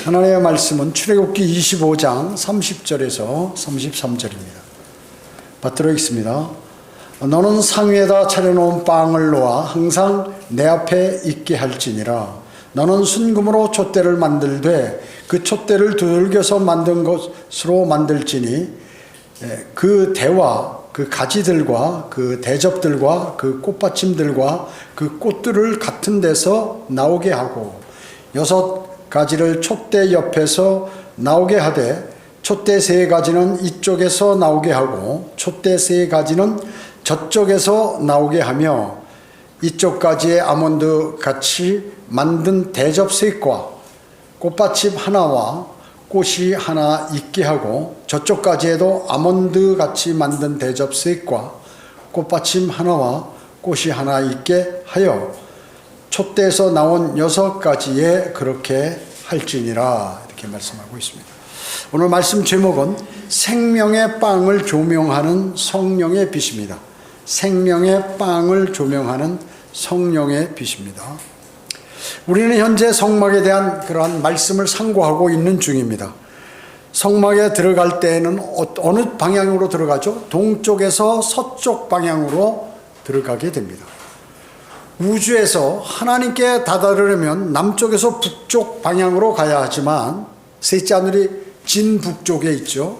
하나님의 말씀은 출애굽기 25장 30절에서 33절입니다. 받들어 읽습니다. 너는 상 위에다 차려놓은 빵을 놓아 항상 내 앞에 있게 할지니라. 너는 순금으로 촛대를 만들되 그 촛대를 두들겨서 만든 것으로 만들지니 그 대와 그 가지들과 그 대접들과 그 꽃받침들과 그 꽃들을 같은 데서 나오게 하고 6가지를 촛대 옆에서 나오게 하되 촛대 3가지는 이쪽에서 나오게 하고 촛대 3가지는 저쪽에서 나오게 하며 이쪽 가지에 아몬드 같이 만든 대접 셋과 꽃받침 하나와 꽃이 하나 있게 하고 저쪽 가지에도 아몬드 같이 만든 대접 셋과 꽃받침 하나와 꽃이 하나 있게 하여 촛대에서 나온 6가지에 그렇게 할지니라. 이렇게 말씀하고 있습니다. 오늘 말씀 제목은 생명의 빵을 조명하는 성령의 빛입니다. 생명의 빵을 조명하는 성령의 빛입니다. 우리는 현재 성막에 대한 그러한 말씀을 상고하고 있는 중입니다. 성막에 들어갈 때에는 어느 방향으로 들어가죠? 동쪽에서 서쪽 방향으로 들어가게 됩니다. 우주에서 하나님께 다다르려면 남쪽에서 북쪽 방향으로 가야 하지만 셋째 하늘이 진북쪽에 있죠.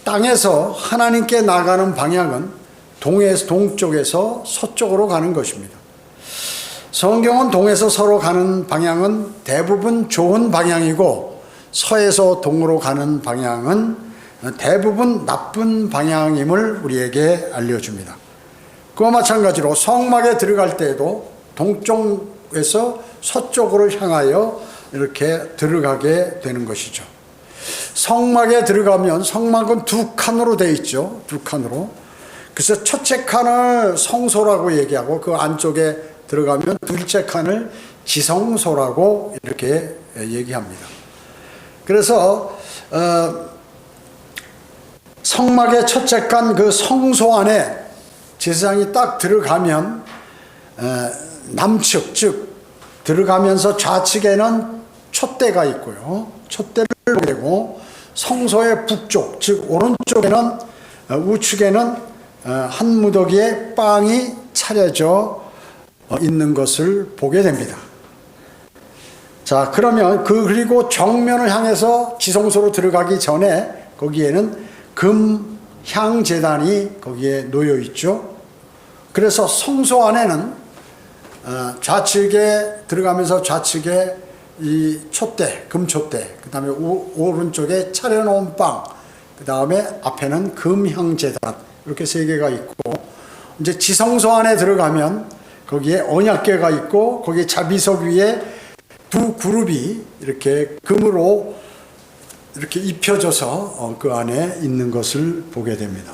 땅에서 하나님께 나가는 방향은 동쪽에서 서쪽으로 가는 것입니다. 성경은 동에서 서로 가는 방향은 대부분 좋은 방향이고 서에서 동으로 가는 방향은 대부분 나쁜 방향임을 우리에게 알려줍니다. 그와 마찬가지로 성막에 들어갈 때에도 동쪽에서 서쪽으로 향하여 이렇게 들어가게 되는 것이죠. 성막에 들어가면 성막은 2칸으로 되어 있죠. 2칸으로. 그래서 첫째 칸을 성소라고 얘기하고 그 안쪽에 들어가면 둘째 칸을 지성소라고 이렇게 얘기합니다. 그래서 성막의 첫째 칸 그 성소 안에 제사장이 딱 들어가면 남측 즉 들어가면서 좌측에는 촛대가 있고요. 촛대를 보게 되고 성소의 북쪽 즉 오른쪽에는 우측에는 한 무더기에 빵이 차려져 있는 것을 보게 됩니다. 자, 그러면 그리고 정면을 향해서 지성소로 들어가기 전에 거기에는 금향제단이 거기에 놓여 있죠. 그래서 성소 안에는 좌측에 들어가면서 좌측에 이 촛대, 금촛대, 그 다음에 오른쪽에 차려놓은 빵, 그 다음에 앞에는 금향제단, 이렇게 3개가 있고, 이제 지성소 안에 들어가면 거기에 언약궤가 있고, 거기에 자비석 위에 2 그룹이 이렇게 금으로 이렇게 입혀져서 그 안에 있는 것을 보게 됩니다.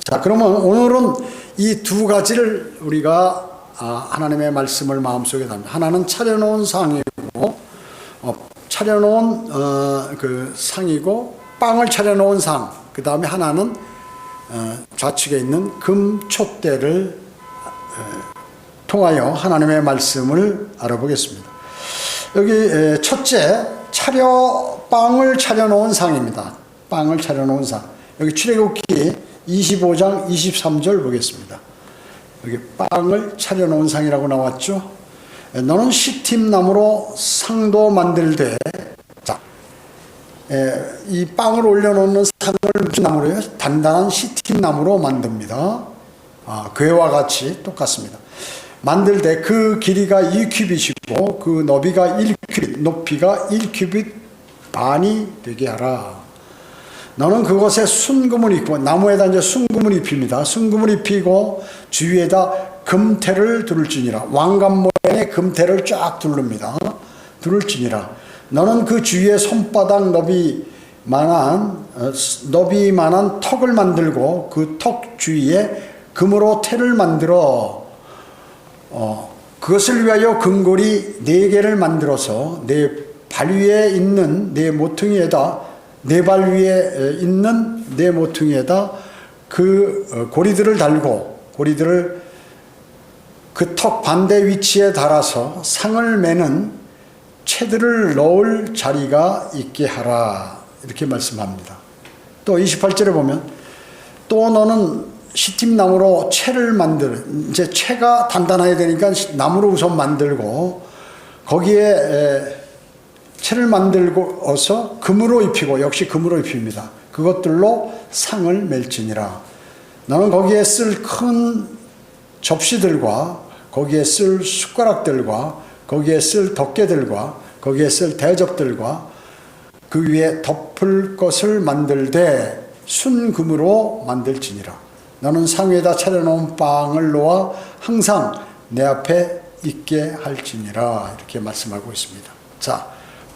자, 그러면 오늘은 이 2가지를 우리가 하나님의 말씀을 마음속에 담습니다. 하나는 차려놓은 상이고, 차려놓은 그 상이고, 빵을 차려놓은 상, 그 다음에 하나는 좌측에 있는 금촛대를 통하여 하나님의 말씀을 알아보겠습니다. 여기 첫째, 빵을 차려놓은 상입니다. 빵을 차려놓은 상. 여기 출애굽기 25장 23절 보겠습니다. 여기 빵을 차려놓은 상이라고 나왔죠. 너는 시팀나무로 상도 만들되, 자, 이 빵을 올려놓는 상을 무슨 나무로요? 단단한 시팀나무로 만듭니다. 궤와 같이 똑같습니다. 만들 때 그 길이가 2큐빗이고 그 너비가 1큐빗, 높이가 1큐빗 반이 되게 하라. 너는 그것에 순금을 입고, 나무에다 이제 순금을 입힙니다. 순금을 입히고 주위에다 금태를 두를지니라. 왕관 모양의 금태를 쫙 두릅니다. 두를지니라. 너는 그 주위에 손바닥 너비만한 턱을 만들고 그 턱 주위에 금으로 태를 만들어 그것을 위하여 금고리 4개를 만들어서 내 발 위에 있는 내 모퉁이에다, 내 발 위에 있는 내 모퉁이에다 그 고리들을 달고, 고리들을 그 턱 반대 위치에 달아서 상을 매는 채들을 넣을 자리가 있게 하라. 이렇게 말씀합니다. 또 28절에 보면 또 너는 시팀나무로 채를 이제 채가 단단해야 되니까 나무로 우선 만들고 거기에 채를 만들고서 금으로 입히고 역시 금으로 입힙니다. 그것들로 상을 멜지니라. 너는 거기에 쓸 큰 접시들과 거기에 쓸 숟가락들과 거기에 쓸 덮개들과 거기에 쓸 대접들과 그 위에 덮을 것을 만들되 순금으로 만들지니라. 너는 상 위에다 차려놓은 빵을 놓아 항상 내 앞에 있게 할지니라. 이렇게 말씀하고 있습니다. 자,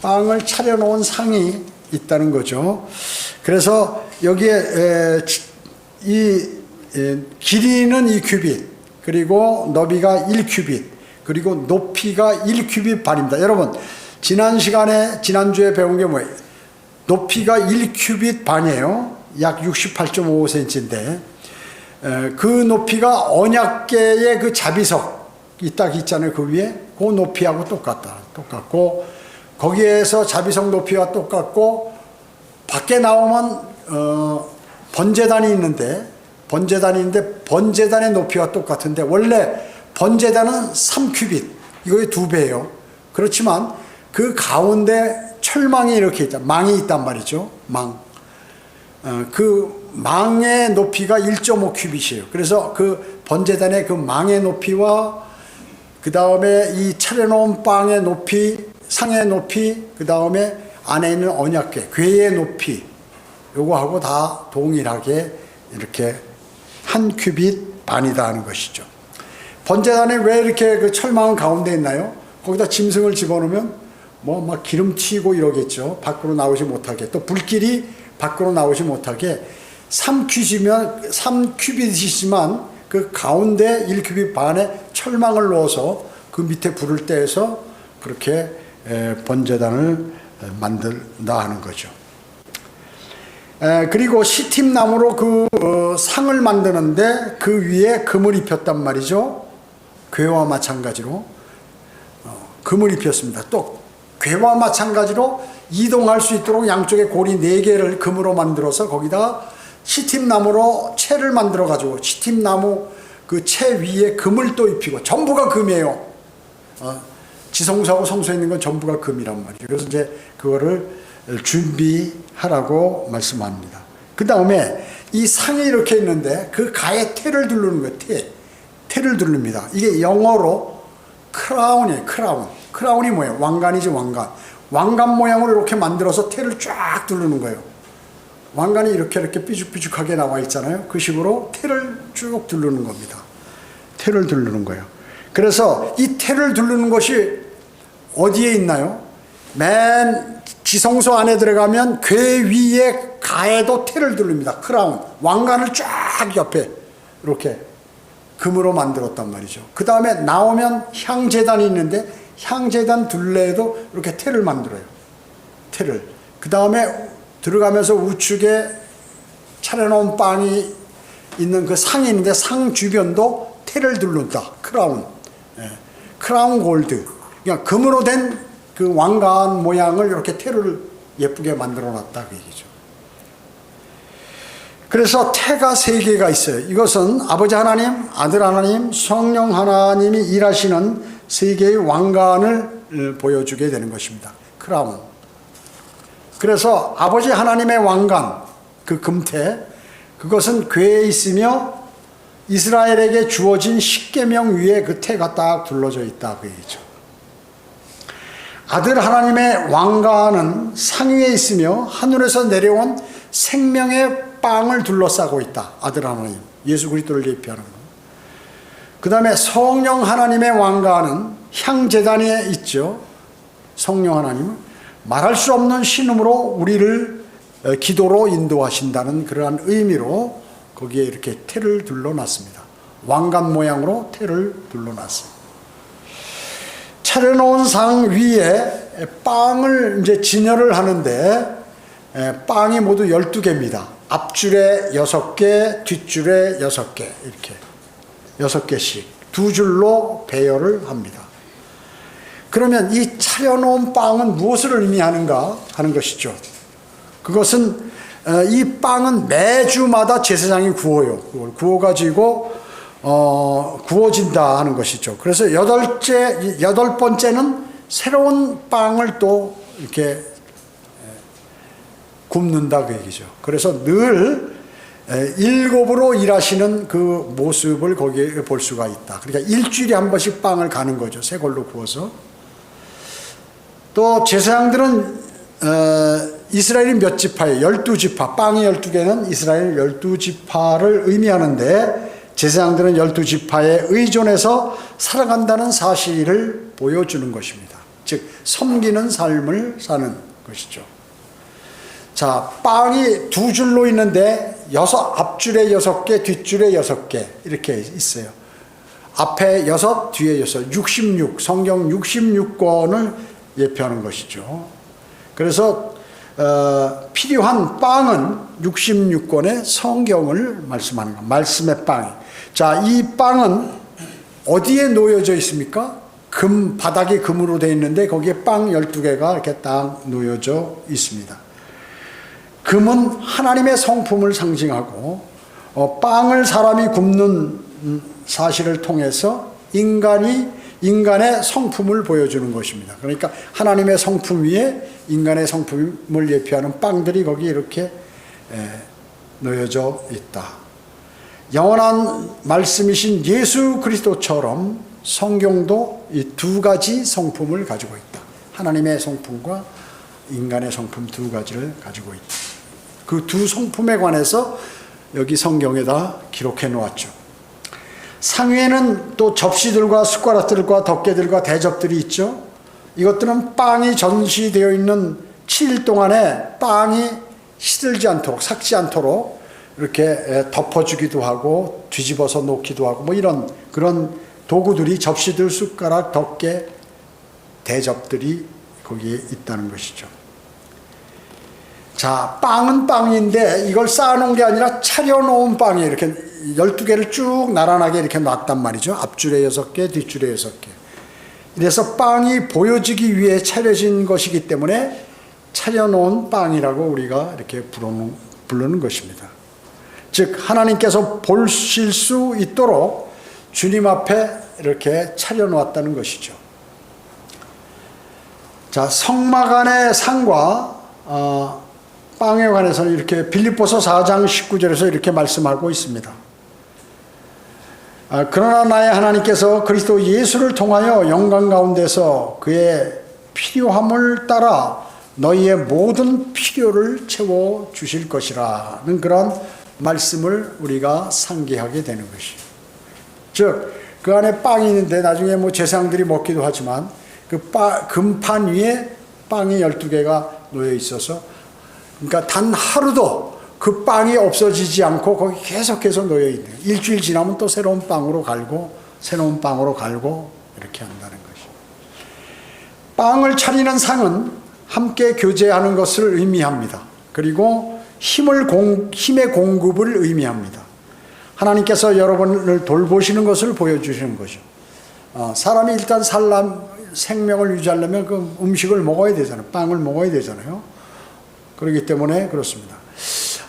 빵을 차려놓은 상이 있다는 거죠. 그래서 여기에 길이는 2규빗, 그리고 너비가 1규빗, 그리고 높이가 1규빗 반입니다. 여러분, 지난주에 배운 게 뭐예요? 높이가 1규빗 반이에요. 약 68.5cm인데, 그 높이가 언약궤의 그 자비석이 딱 있잖아요. 그 위에. 그 높이하고 똑같고, 거기에서 자비석 높이와 똑같고, 밖에 나오면, 번제단이 있는데, 번제단의 높이와 똑같은데, 원래 번제단은 3규빗, 이거의 2배예요. 그렇지만, 그 가운데 철망이 이렇게 있다. 망이 있단 말이죠. 그 망의 높이가 1.5규빗이에요. 그래서 그 번제단의 그 망의 높이와 그 다음에 이 차려놓은 빵의 높이, 상의 높이, 그 다음에 안에 있는 언약궤, 궤의 높이, 요거하고 다 동일하게 이렇게 1규빗 반이다 하는 것이죠. 번제단에 왜 이렇게 그 철망은 가운데 있나요? 거기다 짐승을 집어넣으면 막 기름 튀고 이러겠죠. 밖으로 나오지 못하게. 또 불길이 밖으로 나오지 못하게 3규빗이지만 그 가운데 1규빗 반에 철망을 넣어서 그 밑에 불을 떼서 그렇게 번제단을 만든다 하는 거죠. 그리고 시팀나무로 그 상을 만드는데 그 위에 금을 입혔단 말이죠. 궤와 마찬가지로 금을 입혔습니다. 또 궤와 마찬가지로 이동할 수 있도록 양쪽에 고리 4개를 금으로 만들어서 거기다 시팀나무로 채를 만들어 가지고 시팀나무 그 채 위에 금을 또 입히고 전부가 금이에요. 지성소하고 성소에 있는 건 전부가 금이란 말이에요. 그래서 이제 그거를 준비하라고 말씀합니다. 그 다음에 이 상이 이렇게 있는데 그 가에 태를 두르는 거예요. 태를 두릅니다. 이게 영어로 크라운이에요. 크라운이 뭐예요? 왕관이지, 왕관. 왕관 모양으로 이렇게 만들어서 태를 쫙 두르는 거예요. 왕관이 이렇게 삐죽삐죽하게 나와 있잖아요. 그 식으로 태를 쭉 두르는 겁니다. 태를 두르는 거예요. 그래서 이 태를 두르는 것이 어디에 있나요? 맨 지성소 안에 들어가면 궤 위에 가에도 태를 두릅니다. 크라운. 왕관을 쫙 옆에 이렇게 금으로 만들었단 말이죠. 그 다음에 나오면 향제단이 있는데 향제단 둘레에도 이렇게 태를 만들어요. 태를. 그 다음에 들어가면서 우측에 차려놓은 빵이 있는 그 상이 있는데 상 주변도 태를 두른다. 크라운. 크라운 골드. 그러니까 금으로 된 그 왕관 모양을 이렇게 태를 예쁘게 만들어 놨다. 그 얘기죠. 그래서 태가 3개가 있어요. 이것은 아버지 하나님, 아들 하나님, 성령 하나님이 일하시는 3개의 왕관을 보여주게 되는 것입니다. 크라운. 그래서 아버지 하나님의 왕관, 그 금태, 그것은 궤에 있으며 이스라엘에게 주어진 십계명 위에 그 태가 딱 둘러져 있다. 그 얘기죠. 아들 하나님의 왕관은 상 위에 있으며 하늘에서 내려온 생명의 빵을 둘러싸고 있다. 아들 하나님, 예수 그리스도를 예표하는 것. 그 다음에 성령 하나님의 왕관은 향제단에 있죠. 성령 하나님은 말할 수 없는 신음으로 우리를 기도로 인도하신다는 그러한 의미로 거기에 이렇게 태를 둘러놨습니다. 왕관 모양으로 태를 둘러놨습니다. 차려놓은 상 위에 빵을 이제 진열을 하는데 빵이 모두 12개입니다. 앞줄에 6개, 뒷줄에 6개, 이렇게 6개씩 2줄로 배열을 합니다. 그러면 이 차려놓은 빵은 무엇을 의미하는가 하는 것이죠. 그것은 이 빵은 매주마다 제사장이 구워요. 그걸 구워가지고 구워진다 하는 것이죠. 그래서 여덟 번째는 새로운 빵을 또 이렇게 굽는다 그 얘기죠. 그래서 늘 일곱으로 일하시는 그 모습을 거기에 볼 수가 있다. 그러니까 일주일에 한 번씩 빵을 가는 거죠. 새 걸로 구워서. 또 제사장들은 이스라엘이 몇 지파예요? 12지파. 빵이 12개는 이스라엘 12지파를 의미하는데 제사장들은 12지파에 의존해서 살아간다는 사실을 보여주는 것입니다. 즉 섬기는 삶을 사는 것이죠. 자, 빵이 두 줄로 있는데 앞줄에 6개, 뒷줄에 6개 이렇게 있어요. 앞에 6, 뒤에 6, 66, 성경 66권을 예표하는 것이죠. 그래서 필요한 빵은 66권의 성경을 말씀하는 것, 말씀의 빵이. 자, 이 빵은 어디에 놓여져 있습니까? 바닥이 금으로 되어 있는데 거기에 빵 12개가 이렇게 딱 놓여져 있습니다. 금은 하나님의 성품을 상징하고 빵을 사람이 굽는 사실을 통해서 인간의 성품을 보여주는 것입니다. 그러니까 하나님의 성품 위에 인간의 성품을 예표하는 빵들이 거기 이렇게 놓여져 있다. 영원한 말씀이신 예수 그리스도처럼 성경도 이 두 가지 성품을 가지고 있다. 하나님의 성품과 인간의 성품 두 가지를 가지고 있다. 그 두 성품에 관해서 여기 성경에다 기록해 놓았죠. 상위에는 또 접시들과 숟가락들과 덮개들과 대접들이 있죠. 이것들은 빵이 전시되어 있는 7일 동안에 빵이 시들지 않도록, 삭지 않도록 이렇게 덮어주기도 하고 뒤집어서 놓기도 하고 뭐 이런 그런 도구들이 접시들, 숟가락, 덮개, 대접들이 거기에 있다는 것이죠. 자, 빵은 빵인데 이걸 쌓아놓은 게 아니라 차려놓은 빵이에요. 이렇게 12개를 쭉 나란하게 이렇게 놨단 말이죠. 앞줄에 6개, 뒷줄에 6개. 이래서 빵이 보여지기 위해 차려진 것이기 때문에 차려놓은 빵이라고 우리가 이렇게 부르는 것입니다. 즉 하나님께서 보실 수 있도록 주님 앞에 이렇게 차려놓았다는 것이죠. 자, 성막 안의 상과 빵에 관해서는 이렇게 빌립보서 4장 19절에서 이렇게 말씀하고 있습니다. 그러나 나의 하나님께서 그리스도 예수를 통하여 영광 가운데서 그의 필요함을 따라 너희의 모든 필요를 채워 주실 것이라는 그런 말씀을 우리가 상기하게 되는 것이에요. 즉, 그 안에 빵이 있는데 나중에 뭐 제사장들이 먹기도 하지만 그 금판 위에 빵이 12개가 놓여 있어서 그러니까 단 하루도 그 빵이 없어지지 않고 거기 계속해서 놓여 있는. 일주일 지나면 또 새로운 빵으로 갈고 새로운 빵으로 갈고 이렇게 한다는 것이죠. 빵을 차리는 상은 함께 교제하는 것을 의미합니다. 그리고 힘의 공급을 의미합니다. 하나님께서 여러분을 돌보시는 것을 보여주시는 거죠. 사람이 일단 생명을 유지하려면 그 음식을 먹어야 되잖아요. 빵을 먹어야 되잖아요. 그렇기 때문에 그렇습니다.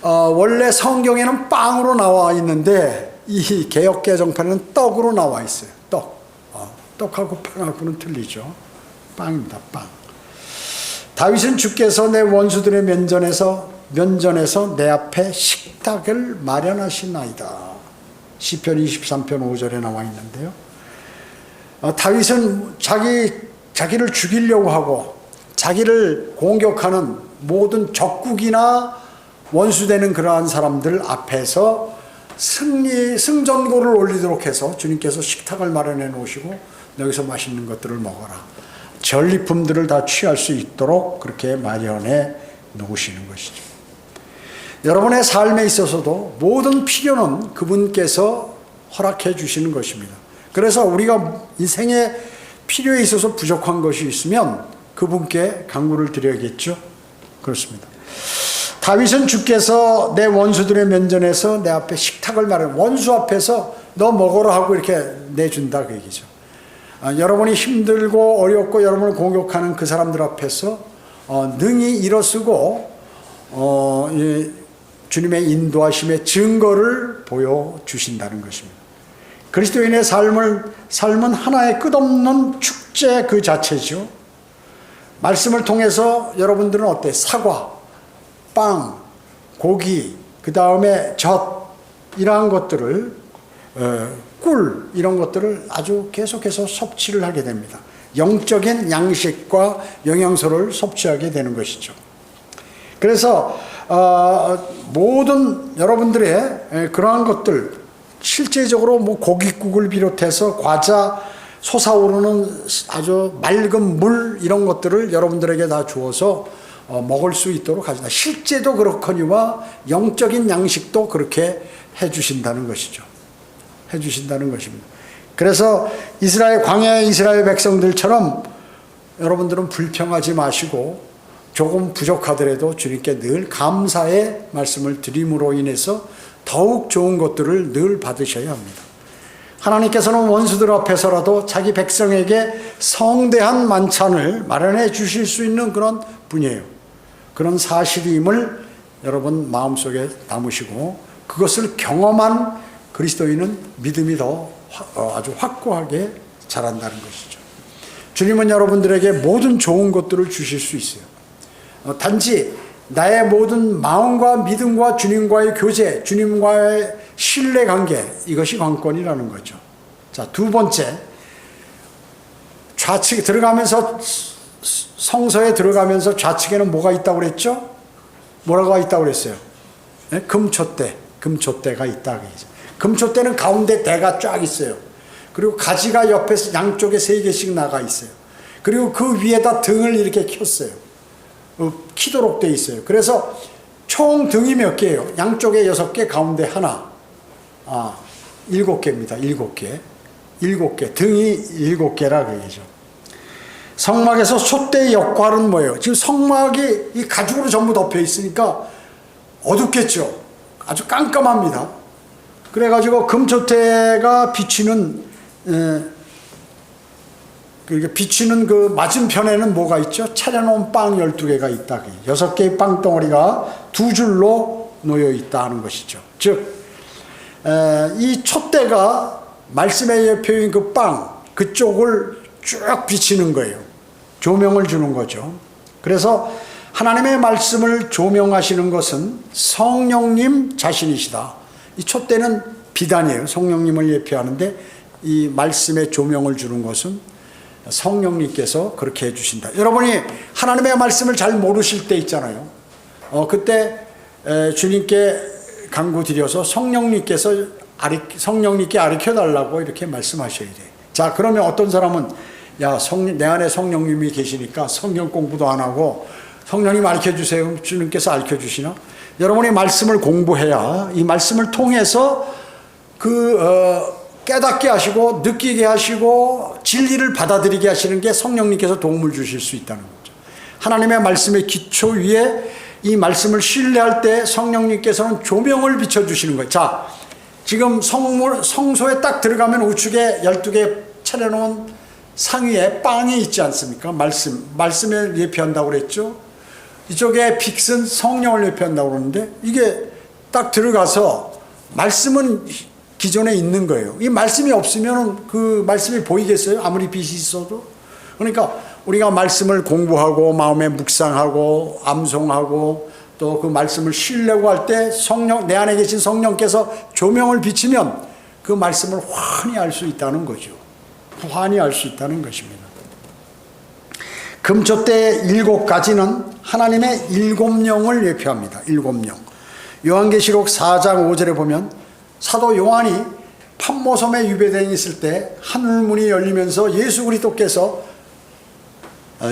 원래 성경에는 빵으로 나와 있는데 이 개역개정판에는 떡으로 나와 있어요. 떡하고 빵하고는 틀리죠. 빵입니다. 빵. 다윗은 주께서 내 원수들의 면전에서 내 앞에 식탁을 마련하시나이다. 시편 23편 5절에 나와 있는데요. 다윗은 자기를 죽이려고 하고 자기를 공격하는 모든 적국이나 원수되는 그러한 사람들 앞에서 승전고를 올리도록 해서 주님께서 식탁을 마련해 놓으시고 여기서 맛있는 것들을 먹어라. 전리품들을 다 취할 수 있도록 그렇게 마련해 놓으시는 것이죠. 여러분의 삶에 있어서도 모든 필요는 그분께서 허락해 주시는 것입니다. 그래서 우리가 인생에 필요에 있어서 부족한 것이 있으면 그분께 간구를 드려야겠죠. 그렇습니다. 다윗은 주께서 내 원수들의 면전에서 내 앞에 식탁을 마련, 원수 앞에서 너 먹어라 하고 이렇게 내준다 그 얘기죠. 여러분이 힘들고 어렵고 여러분을 공격하는 그 사람들 앞에서 능히 일어서고 주님의 인도하심의 증거를 보여주신다는 것입니다. 그리스도인의 삶은 하나의 끝없는 축제 그 자체죠. 말씀을 통해서 여러분들은 어때요? 사과, 빵, 고기, 그 다음에 젖, 이러한 것들을 꿀, 이런 것들을 아주 계속해서 섭취를 하게 됩니다. 영적인 양식과 영양소를 섭취하게 되는 것이죠. 그래서 모든 여러분들의 그러한 것들, 실제적으로 뭐 고깃국을 비롯해서 과자, 솟아오르는 아주 맑은 물, 이런 것들을 여러분들에게 다 주어서 먹을 수 있도록 하신다. 실제도 그렇거니와 영적인 양식도 그렇게 해주신다는 것이죠. 해주신다는 것입니다. 그래서 광야의 이스라엘 백성들처럼 여러분들은 불평하지 마시고 조금 부족하더라도 주님께 늘 감사의 말씀을 드림으로 인해서 더욱 좋은 것들을 늘 받으셔야 합니다. 하나님께서는 원수들 앞에서라도 자기 백성에게 성대한 만찬을 마련해 주실 수 있는 그런 분이에요. 그런 사실임을 여러분 마음속에 담으시고 그것을 경험한 그리스도인은 믿음이 더 아주 확고하게 자란다는 것이죠. 주님은 여러분들에게 모든 좋은 것들을 주실 수 있어요. 단지 나의 모든 마음과 믿음과 주님과의 교제, 주님과의 신뢰관계, 이것이 관건이라는 거죠. 자, 두 번째, 좌측에 들어가면서, 성서에 들어가면서 좌측에는 뭐가 있다고 그랬죠? 뭐라고 있다고 그랬어요? 네? 금촛대가 있다고 했죠. 금촛대는 가운데 대가 쫙 있어요. 그리고 가지가 옆에 양쪽에 3개씩 나가 있어요. 그리고 그 위에다 등을 이렇게 켰어요. 키도록 돼 있어요. 그래서 총 등이 몇 개예요? 양쪽에 6개, 가운데 하나. 7개입니다. 7개. 7개. 등이 7개라 그러죠. 성막에서 촛대의 역할은 뭐예요? 지금 성막이 이 가죽으로 전부 덮여 있으니까 어둡겠죠. 아주 깜깜합니다. 그래가지고 금촛대가 비치는 그 맞은편에는 뭐가 있죠? 차려놓은 빵 12개가 있다. 6개의 빵덩어리가 2줄로 놓여 있다는 것이죠. 즉, 이 촛대가 말씀의 예표인 그 빵, 그쪽을 쭉 비치는 거예요. 조명을 주는 거죠. 그래서 하나님의 말씀을 조명하시는 것은 성령님 자신이시다. 이 촛대는 비단이에요. 성령님을 예표하는데 이 말씀의 조명을 주는 것은 성령님께서 그렇게 해주신다. 여러분이 하나님의 말씀을 잘 모르실 때 있잖아요. 그때 주님께 간구드려서 성령님께 가르쳐달라고 이렇게 말씀하셔야 돼요. 자, 그러면 어떤 사람은 내 안에 성령님이 계시니까 성경 공부도 안 하고 성령님 가르쳐주세요. 주님께서 가르쳐주시나? 여러분이 말씀을 공부해야 이 말씀을 통해서 깨닫게 하시고 느끼게 하시고 진리를 받아들이게 하시는 게 성령님께서 도움을 주실 수 있다는 거죠. 하나님의 말씀의 기초 위에 이 말씀을 신뢰할 때 성령님께서는 조명을 비춰주시는 거예요. 자, 지금 성소에 딱 들어가면 우측에 12개 차려놓은 상위에 빵이 있지 않습니까? 말씀을 예표한다고 그랬죠. 이쪽에 빛은 성령을 예표한다고 그러는데 이게 딱 들어가서 말씀은 기존에 있는 거예요. 이 말씀이 없으면 그 말씀이 보이겠어요? 아무리 빛이 있어도. 그러니까 우리가 말씀을 공부하고 마음에 묵상하고 암송하고 또 그 말씀을 쉬려고 할 때 내 안에 계신 성령께서 조명을 비치면 그 말씀을 환히 알 수 있다는 거죠. 환히 알 수 있다는 것입니다. 금촛대의 7가지는 하나님의 7영을 예표합니다. 7영. 요한계시록 4장 5절에 보면 사도 요한이 판모섬에 유배되어 있을 때 하늘문이 열리면서 예수 그리스도께서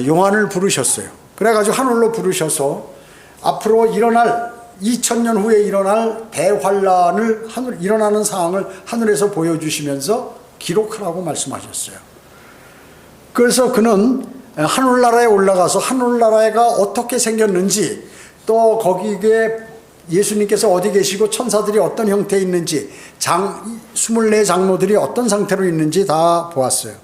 요한을 부르셨어요. 그래가지고 하늘로 부르셔서 앞으로 일어날 2000년 후에 일어날 대환란을 일어나는 상황을 하늘에서 보여주시면서 기록하라고 말씀하셨어요. 그래서 그는 하늘나라에 올라가서 하늘나라가 어떻게 생겼는지 또 거기에 예수님께서 어디 계시고 천사들이 어떤 형태에 있는지 24 장로들이 어떤 상태로 있는지 다 보았어요.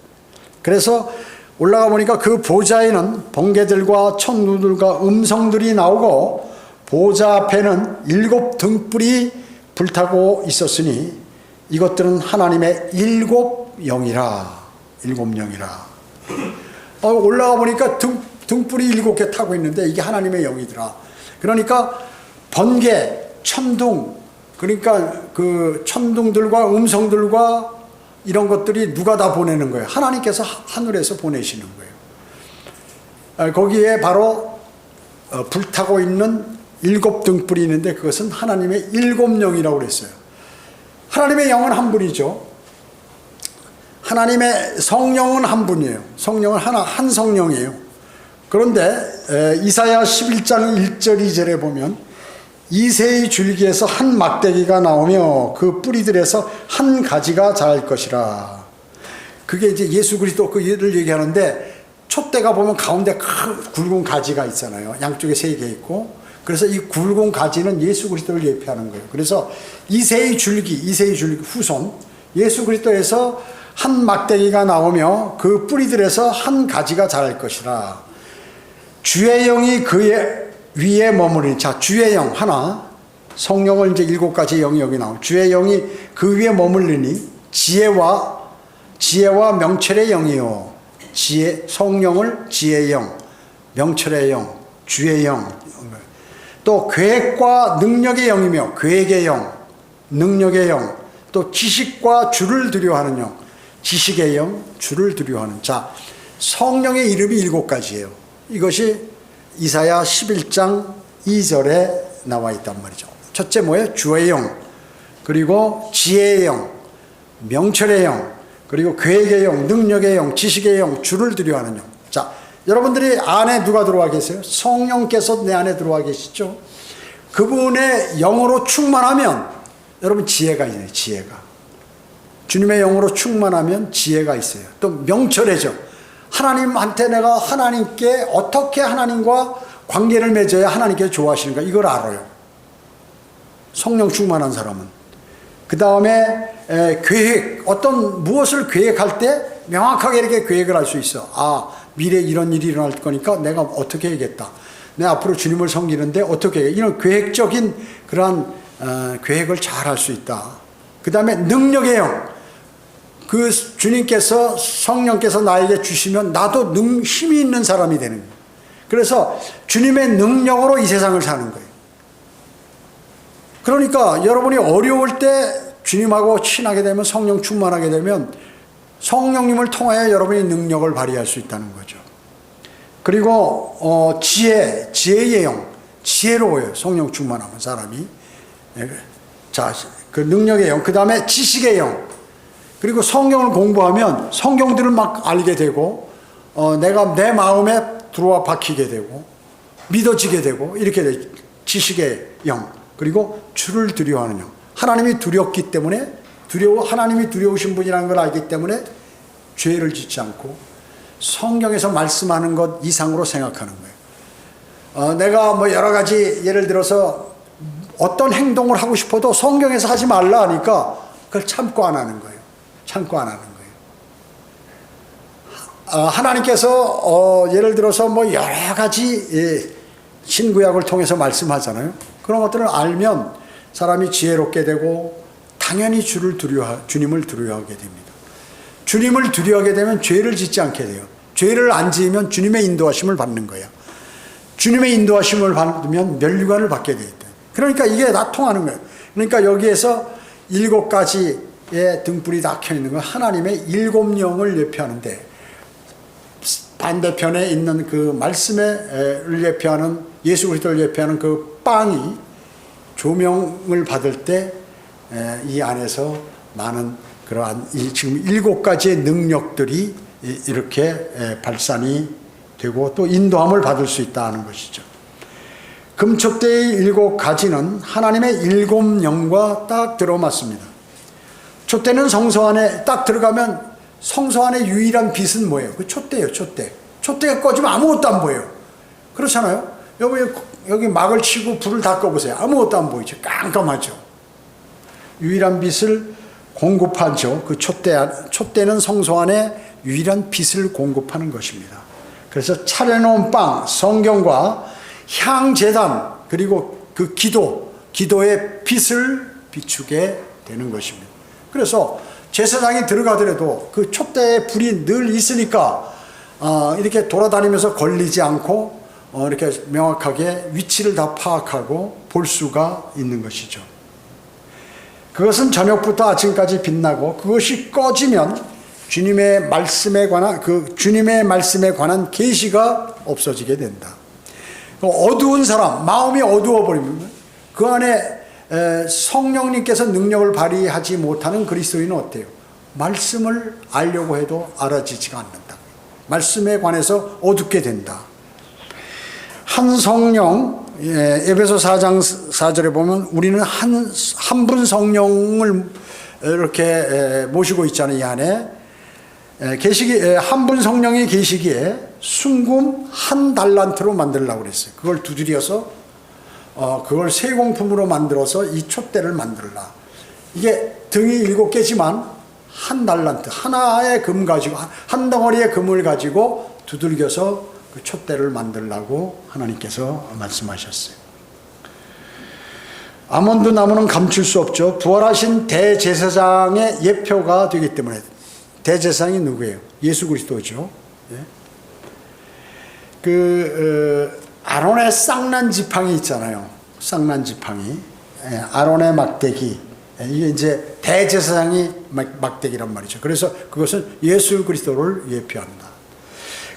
그래서 올라가 보니까 그 보좌에는 번개들과 천둥들과 음성들이 나오고 보좌 앞에는 7 등불이 불타고 있었으니 이것들은 하나님의 7 영이라. 7 영이라. 올라가 보니까 등불이 7개 타고 있는데 이게 하나님의 영이더라. 그러니까 번개, 천둥, 그러니까 그 천둥들과 음성들과 이런 것들이 누가 다 보내는 거예요? 하나님께서 하늘에서 보내시는 거예요. 거기에 바로 불타고 있는 7 등불이 있는데 그것은 하나님의 7 영이라고 그랬어요. 하나님의 영은 한 분이죠. 하나님의 성령은 한 분이에요. 성령은 한 성령이에요. 그런데 이사야 11장 1절 2절에 보면 이새의 줄기에서 한 막대기가 나오며 그 뿌리들에서 한 가지가 자랄 것이라. 그게 이제 예수 그리스도 그 일을 얘기하는데 촛대가 보면 가운데 큰 굵은 가지가 있잖아요. 양쪽에 3개 있고. 그래서 이 굵은 가지는 예수 그리스도를 예표하는 거예요. 그래서 이새의 줄기 후손 예수 그리스도에서 한 막대기가 나오며 그 뿌리들에서 한 가지가 자랄 것이라. 주의 영이 그의 위에 머무르니, 자, 주의 영 하나, 성령을 이제 7가지 영이 여기 나오고, 주의 영이 그 위에 머물리니 지혜와 명철의 영이요. 성령을 지혜의 영, 명철의 영, 주의 영, 또 계획과 능력의 영이며 계획의 영, 능력의 영, 또 지식과 주를 두려워하는 영, 지식의 영, 주를 두려워하는. 자, 성령의 이름이 7가지예요. 이것이 이사야 11장 2절에 나와 있단 말이죠. 첫째 뭐예요? 주의 영, 그리고 지혜의 영, 명철의 영, 그리고 계획의 영, 능력의 영, 지식의 영, 주를 두려워하는 영. 자, 여러분들이 안에 누가 들어와 계세요? 성령께서 내 안에 들어와 계시죠? 그분의 영으로 충만하면 여러분 지혜가 있네요. 지혜가. 주님의 영으로 충만하면 지혜가 있어요. 또 명철해져. 하나님한테 내가 하나님께 어떻게 하나님과 관계를 맺어야 하나님께 좋아하시는가 이걸 알아요. 성령 충만한 사람은. 그 다음에 계획, 무엇을 계획할 때 명확하게 이렇게 계획을 할 수 있어. 아, 미래에 이런 일이 일어날 거니까 내가 어떻게 해야겠다. 내가 앞으로 주님을 섬기는데 어떻게 해야, 이런 계획적인 그러한 계획을 잘 할 수 있다. 그 다음에 능력의 영. 그 주님께서 성령께서 나에게 주시면 나도 힘이 있는 사람이 되는 거예요. 그래서 주님의 능력으로 이 세상을 사는 거예요. 그러니까 여러분이 어려울 때 주님하고 친하게 되면, 성령 충만하게 되면 성령님을 통하여 여러분이 능력을 발휘할 수 있다는 거죠. 그리고 지혜의 영, 지혜로워요. 성령 충만하면 사람이. 자, 그 능력의 영, 그 다음에 지식의 영. 그리고 성경을 공부하면 성경들을 막 알게 되고 내가 내 마음에 들어와 박히게 되고 믿어지게 되고 이렇게 돼. 지식의 영, 그리고 주를 두려워하는 영. 하나님이 두렵기 때문에 하나님이 두려우신 분이라는 걸 알기 때문에 죄를 짓지 않고 성경에서 말씀하는 것 이상으로 생각하는 거예요. 내가 뭐 여러 가지 예를 들어서 어떤 행동을 하고 싶어도 성경에서 하지 말라 하니까 그걸 참고 안 하는 거예요. 참고 안 하는 거예요. 하나님께서 예를 들어서 뭐 여러 가지 신구약을 통해서 말씀하잖아요. 그런 것들을 알면 사람이 지혜롭게 되고 당연히 주님을 두려워하게 됩니다. 주님을 두려워하게 되면 죄를 짓지 않게 돼요. 죄를 안 지으면 주님의 인도하심을 받는 거예요. 주님의 인도하심을 받으면 면류관을 받게 되어 있다. 그러니까 이게 다 통하는 거예요. 그러니까 여기에서 7가지의 등불이 다 켜 있는 건 하나님의 7 영을 예표하는데, 반대편에 있는 그 말씀을 예표하는, 예수 그리스도를 예표하는 그 빵이 조명을 받을 때 이 안에서 많은 그러한 지금 7가지의 능력들이 이렇게 발산이 되고 또 인도함을 받을 수 있다는 것이죠. 금촛대의 7가지는 하나님의 7 영과 딱 들어맞습니다. 촛대는 성소 안에 딱 들어가면 성소 안의 유일한 빛은 뭐예요? 그 촛대예요, 촛대. 촛대가 꺼지면 아무것도 안 보여요. 그렇잖아요? 여기 막을 치고 불을 다 꺼보세요. 아무것도 안 보이죠. 깜깜하죠. 유일한 빛을 공급하죠. 그 촛대는 성소 안에 유일한 빛을 공급하는 것입니다. 그래서 차려놓은 빵, 성경과 향제단, 그리고 그 기도의 빛을 비추게 되는 것입니다. 그래서 제사장이 들어가더라도 그 촛대에 불이 늘 있으니까 이렇게 돌아다니면서 걸리지 않고 이렇게 명확하게 위치를 다 파악하고 볼 수가 있는 것이죠. 그것은 저녁부터 아침까지 빛나고 그것이 꺼지면 주님의 말씀에 관한 계시가 없어지게 된다. 어두운 사람, 마음이 어두워 버리면 그 안에 성령님께서 능력을 발휘하지 못하는 그리스도인은 어때요? 말씀을 알려고 해도 알아지지가 않는다. 말씀에 관해서 어둡게 된다. 한 성령, 에베소 4장 4절에 보면 우리는 한 분 성령을 이렇게 모시고 있잖아요. 이 안에 한 분 성령이 계시기에 순금 한 달란트로 만들려고 그랬어요. 그걸 두드려서 그걸 세공품으로 만들어서 이 촛대를 만들라. 이게 등이 7개지만 한 달란트, 하나의 금 가지고, 한 덩어리의 금을 가지고 두들겨서 그 촛대를 만들라고 하나님께서 말씀하셨어요. 아몬드 나무는 감출 수 없죠. 부활하신 대제사장의 예표가 되기 때문에. 대제사장이 누구예요? 예수 그리스도죠. 아론의 쌍난 지팡이 있잖아요. 쌍난 지팡이, 아론의 막대기, 이게 이제 대제사장이 막대기란 말이죠. 그래서 그것은 예수 그리스도를 예표한다.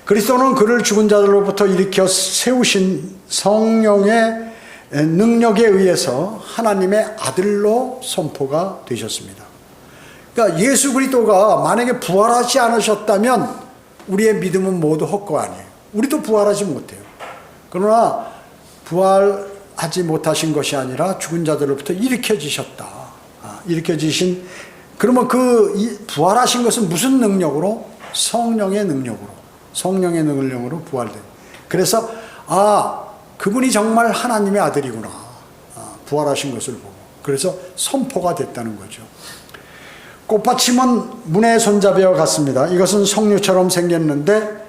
그리스도는 그를 죽은 자들로부터 일으켜 세우신 성령의 능력에 의해서 하나님의 아들로 선포가 되셨습니다. 그러니까 예수 그리스도가 만약에 부활하지 않으셨다면 우리의 믿음은 모두 헛거 아니에요. 우리도 부활하지 못해요. 그러나 부활하지 못하신 것이 아니라 죽은 자들로부터 일으켜지셨다. 일으켜지신, 그러면 부활하신 것은 무슨 능력으로? 성령의 능력으로 부활돼요. 그래서 그분이 정말 하나님의 아들이구나. 부활하신 것을 보고. 그래서 선포가 됐다는 거죠. 꽃받침은 문의 손잡이와 같습니다. 이것은 석류처럼 생겼는데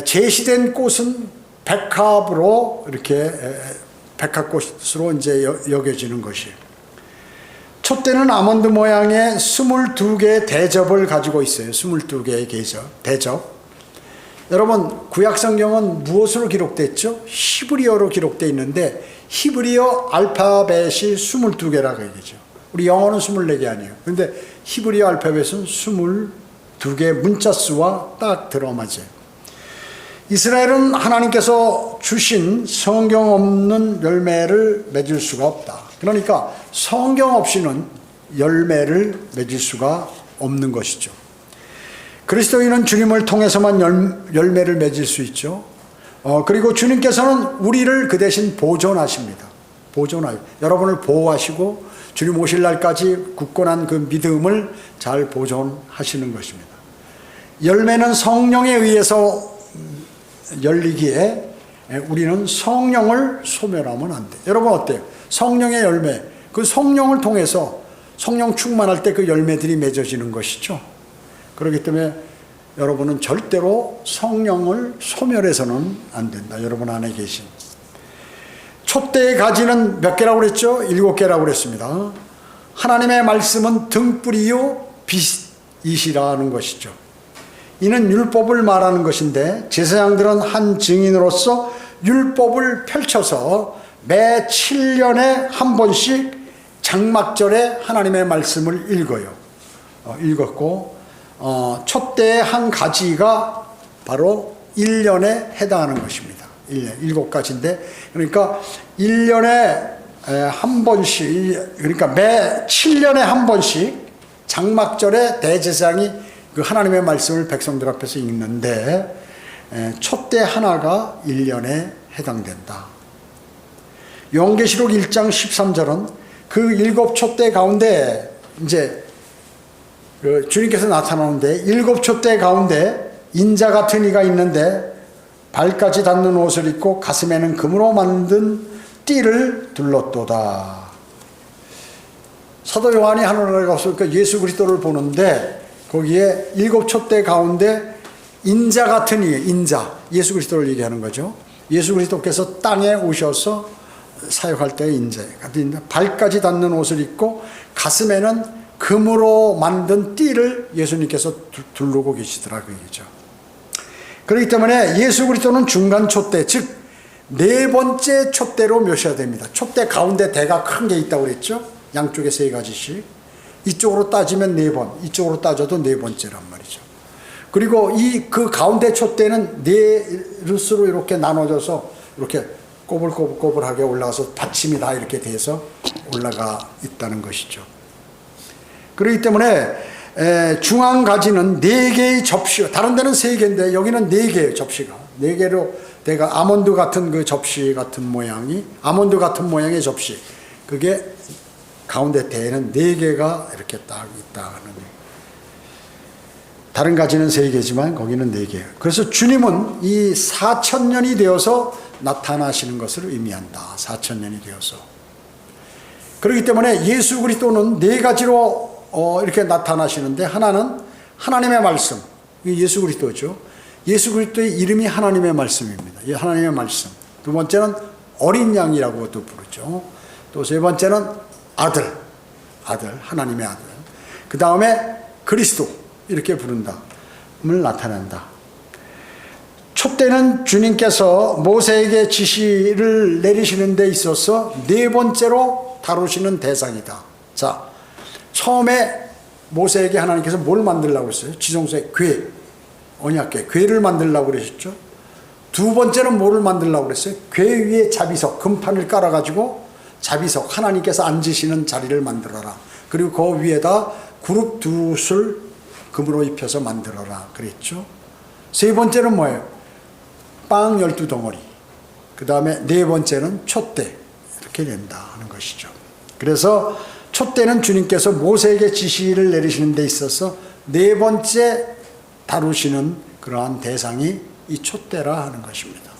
제시된 꽃은 백합으로 이렇게 백합꽃으로 이제 여겨지는 것이에요. 촛대는 아몬드 모양의 22개의 대접을 가지고 있어요. 22개의 대접. 여러분, 구약성경은 무엇으로 기록됐죠? 히브리어로 기록되어 있는데 히브리어 알파벳이 22개라고 얘기죠. 우리 영어는 24개 아니에요. 그런데 히브리어 알파벳은 22개 문자 수와 딱 들어맞아요. 이스라엘은 하나님께서 주신 성경 없는 열매를 맺을 수가 없다. 그러니까 성경 없이는 열매를 맺을 수가 없는 것이죠. 그리스도인은 주님을 통해서만 열매를 맺을 수 있죠. 그리고 주님께서는 우리를 그 대신 보존하십니다. 여러분을 보호하시고 주님 오실 날까지 굳건한 그 믿음을 잘 보존하시는 것입니다. 열매는 성령에 의해서 열리기에 우리는 성령을 소멸하면 안 돼요. 여러분 어때요? 성령의 열매, 그 성령을 통해서 성령 충만할 때 그 열매들이 맺어지는 것이죠. 그렇기 때문에 여러분은 절대로 성령을 소멸해서는 안 된다. 여러분 안에 계신 촛대의 가지는 몇 개라고 그랬죠? 7개라고 그랬습니다. 하나님의 말씀은 등불이요 빛이시라는 것이죠. 이는 율법을 말하는 것인데 제사장들은 한 증인으로서 율법을 펼쳐서 매 7년에 한 번씩 장막절에 하나님의 말씀을 읽었고 촛대의 한 가지가 바로 1년에 해당하는 것입니다. 1년, 7가지인데 그러니까 1년에 한 번씩, 그러니까 매 7년에 한 번씩 장막절에 대제사장이 그 하나님의 말씀을 백성들 앞에서 읽는데 촛대 하나가 1년에 해당된다. 요한계시록 1장 13절은 그 7 촛대 가운데 이제 그 주님께서 나타나는데 7 촛대 가운데 인자 같은 이가 있는데 발까지 닿는 옷을 입고 가슴에는 금으로 만든 띠를 둘렀도다. 사도 요한이 하늘나라에 가서 예수 그리스도를 보는데 거기에 7 촛대 가운데 인자 같은 이 인자, 예수 그리스도를 얘기하는 거죠. 예수 그리스도께서 땅에 오셔서 사역할 때의 인자, 발까지 닿는 옷을 입고 가슴에는 금으로 만든 띠를 예수님께서 두르고 계시더라 그 얘기죠. 그렇기 때문에 예수 그리스도는 중간 촛대, 즉 네 번째 촛대로 묘시가 됩니다. 촛대 가운데 대가 큰 게 있다고 그랬죠. 양쪽에 3가지씩. 이쪽으로 따지면 4번, 이쪽으로 따져도 4번째란 말이죠. 그리고 그 가운데 촛대는 4릇으로 이렇게 나눠져서 이렇게 꼬불꼬불꼬불하게 올라가서 받침이 다 이렇게 돼서 올라가 있다는 것이죠. 그렇기 때문에 중앙 가지는 4개의 접시, 다른 데는 3개인데 여기는 4개의 접시가 4개로 내가 아몬드 같은 그 접시 같은 모양이, 아몬드 같은 모양의 접시, 그게 가운데 대에는 4개가 이렇게 딱 있다는, 다른 가지는 3개지만 거기는 4개. 그래서 주님은 이 4000년이 되어서 나타나시는 것을 의미한다. 4000년이 되어서. 그렇기 때문에 예수 그리스도는 4가지로 이렇게 나타나시는데, 하나는 하나님의 말씀, 예수 그리스도죠. 예수 그리스도의 이름이 하나님의 말씀입니다. 하나님의 말씀. 두 번째는 어린 양이라고도 부르죠. 또 세 번째는 아들, 하나님의 아들. 그 다음에 그리스도, 이렇게 부른다음을 나타낸다. 촛대는 주님께서 모세에게 지시를 내리시는 데 있어서 4번째로 다루시는 대상이다. 자, 처음에 모세에게 하나님께서 뭘 만들려고 했어요? 지성소에 궤, 언약궤, 궤를 만들려고 그러셨죠. 2번째는 뭐를 만들려고 그랬어요? 궤 위에 자비석, 금판을 깔아가지고 자비석, 하나님께서 앉으시는 자리를 만들어라. 그리고 그 위에다 그룹 2술 금으로 입혀서 만들어라 그랬죠. 3번째는 뭐예요? 빵 12덩어리. 그 다음에 4번째는 촛대, 이렇게 된다 하는 것이죠. 그래서 촛대는 주님께서 모세에게 지시를 내리시는 데 있어서 4번째 다루시는 그러한 대상이 이 촛대라 하는 것입니다.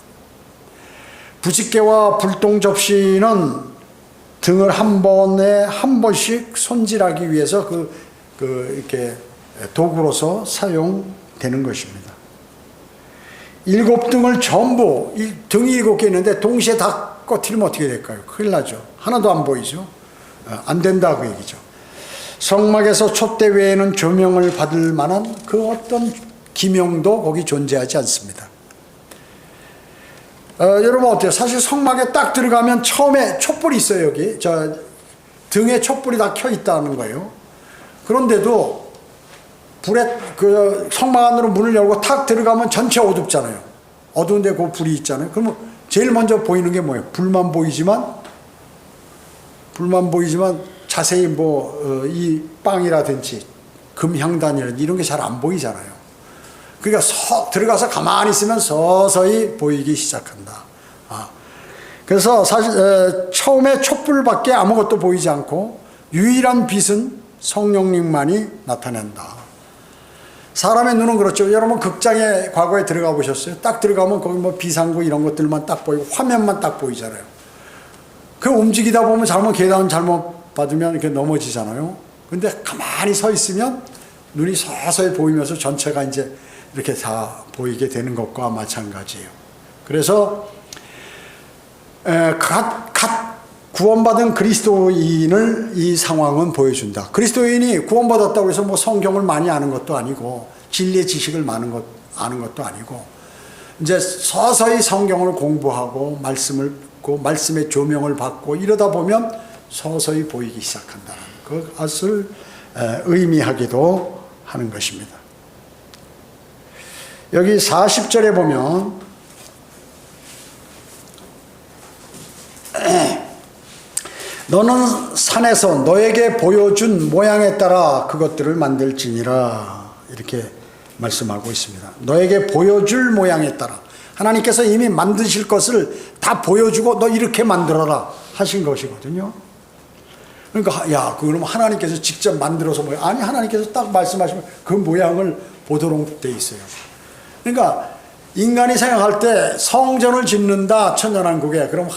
부집개와 불똥 접시는 등을 한 번씩 손질하기 위해서 이렇게 도구로서 사용되는 것입니다. 7등을 전부, 이 등이 7개 있는데 동시에 다 꺼트리면 어떻게 될까요? 큰일 나죠. 하나도 안 보이죠. 안 된다 그 얘기죠. 성막에서 촛대 외에는 조명을 받을 만한 그 어떤 기명도 거기 존재하지 않습니다. 여러분 어때요? 사실 성막에 딱 들어가면 처음에 촛불이 있어요. 여기 등에 촛불이 다 켜 있다는 거예요. 그런데도 그 성막 안으로 문을 열고 탁 들어가면 전체 어둡잖아요. 어두운데 그 불이 있잖아요. 그러면 제일 먼저 보이는 게 뭐예요? 불만 보이지만 자세히 이 빵이라든지 금향단이라든지 이런 게 잘 안 보이잖아요. 그러니까 들어가서 가만히 있으면 서서히 보이기 시작한다. 그래서 사실 처음에 촛불밖에 아무것도 보이지 않고 유일한 빛은 성령님만이 나타낸다. 사람의 눈은 그렇죠. 여러분 극장에 과거에 들어가 보셨어요? 딱 들어가면 거기 뭐 비상구 이런 것들만 딱 보이고 화면만 딱 보이잖아요. 그 움직이다 보면 계단 잘못 받으면 이렇게 넘어지잖아요. 근데 가만히 서 있으면 눈이 서서히 보이면서 전체가 이제 이렇게 다 보이게 되는 것과 마찬가지예요. 그래서 갓 구원받은 그리스도인을 이 상황은 보여준다. 그리스도인이 구원받았다고 해서 뭐 성경을 많이 아는 것도 아니고 진리의 지식을 아는 것도 아니고 이제 서서히 성경을 공부하고 말씀을 듣고 말씀의 조명을 받고 이러다 보면 서서히 보이기 시작한다는 그것을 의미하기도 하는 것입니다. 여기 40절에 보면 너는 산에서 너에게 보여준 모양에 따라 그것들을 만들지니라 이렇게 말씀하고 있습니다. 너에게 보여줄 모양에 따라 하나님께서 이미 만드실 것을 다 보여주고 너 이렇게 만들어라 하신 것이거든요. 그러니까 그럼 하나님께서 직접 만들어서 아니 하나님께서 딱 말씀하시면 그 모양을 보도록 돼 있어요. 그러니까 인간이 생각할 때 성전을 짓는다 천년왕국에 그럼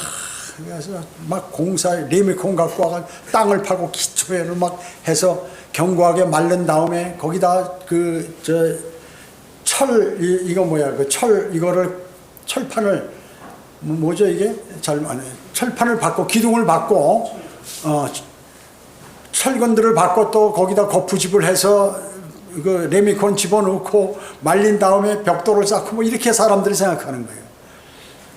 그래서 막 공사에 레미콘 갖고 와가 땅을 파고 기초회를 막 해서 견고하게 마른 다음에 거기다 이거 뭐야, 이거를 철판을 뭐죠 이게 철판을 받고 기둥을 받고 철근들을 받고 또 거기다 거푸집을 해서 그 레미콘 집어넣고 말린 다음에 벽돌을 쌓고 뭐 이렇게 사람들이 생각하는 거예요.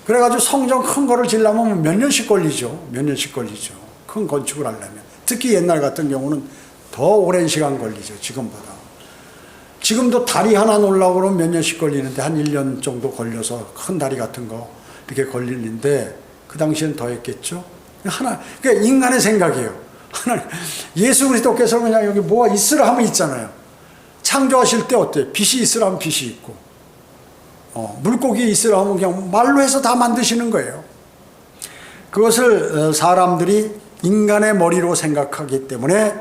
그래가지고 성전 큰 거를 지으려면 몇 년씩 걸리죠. 몇 년씩 걸리죠. 큰 건축을 하려면. 특히 옛날 같은 경우는 더 오랜 시간 걸리죠. 지금보다. 지금도 다리 하나 놓으려고 그러면 몇 년씩 걸리는데 한 1년 정도 걸려서 큰 다리 같은 거 이렇게 걸리는데 그 당시엔 더 했겠죠. 그러니까 인간의 생각이에요. 예수 그리스도께서 그냥 여기 뭐가 있으라 하면 있잖아요. 창조하실 때 어때요? 빛이 있으라 하면 빛이 있고 물고기 있으라 하면 그냥 말로 해서 다 만드시는 거예요. 그것을 사람들이 인간의 머리로 생각하기 때문에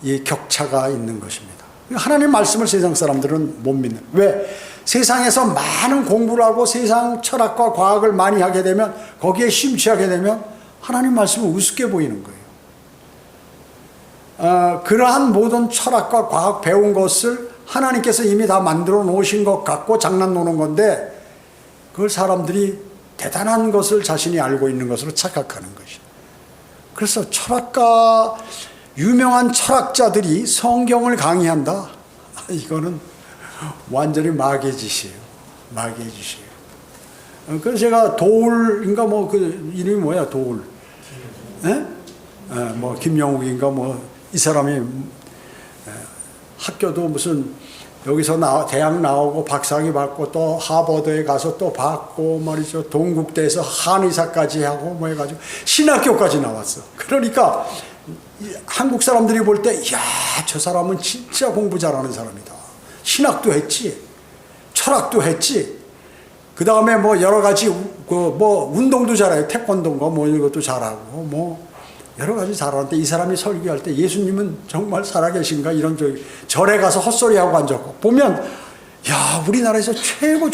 이 격차가 있는 것입니다. 하나님 말씀을 세상 사람들은 못 믿는. 왜? 세상에서 많은 공부를 하고 세상 철학과 과학을 많이 하게 되면 거기에 심취하게 되면 하나님 말씀은 우습게 보이는 거예요. 그러한 모든 철학과 과학 배운 것을 하나님께서 이미 다 만들어 놓으신 것 같고 장난 노는 건데 그걸 사람들이 대단한 것을 자신이 알고 있는 것으로 착각하는 것이에요. 그래서 유명한 철학자들이 성경을 강의한다. 이거는 완전히 마귀의 짓이에요. 마귀의 짓이에요. 그래서 제가 도울인가 그 이름이 뭐야, 도울. 예? 뭐 김영욱인가 이 사람이 학교도 무슨 여기서 대학 나오고 박사학위 받고 또 하버드에 가서 또 받고 말이죠. 동국대에서 한의사까지 하고 뭐 해가지고 신학교까지 나왔어. 그러니까 한국 사람들이 볼 때 야, 저 사람은 진짜 공부 잘하는 사람이다. 신학도 했지, 철학도 했지. 그 다음에 뭐 여러 가지 운동도 잘해요. 태권도인가 이것도 잘하고 여러 가지 잘하는데 이 사람이 설교할 때 예수님은 정말 살아계신가 이런 절에 가서 헛소리하고 앉았고 보면 야, 우리나라에서 최고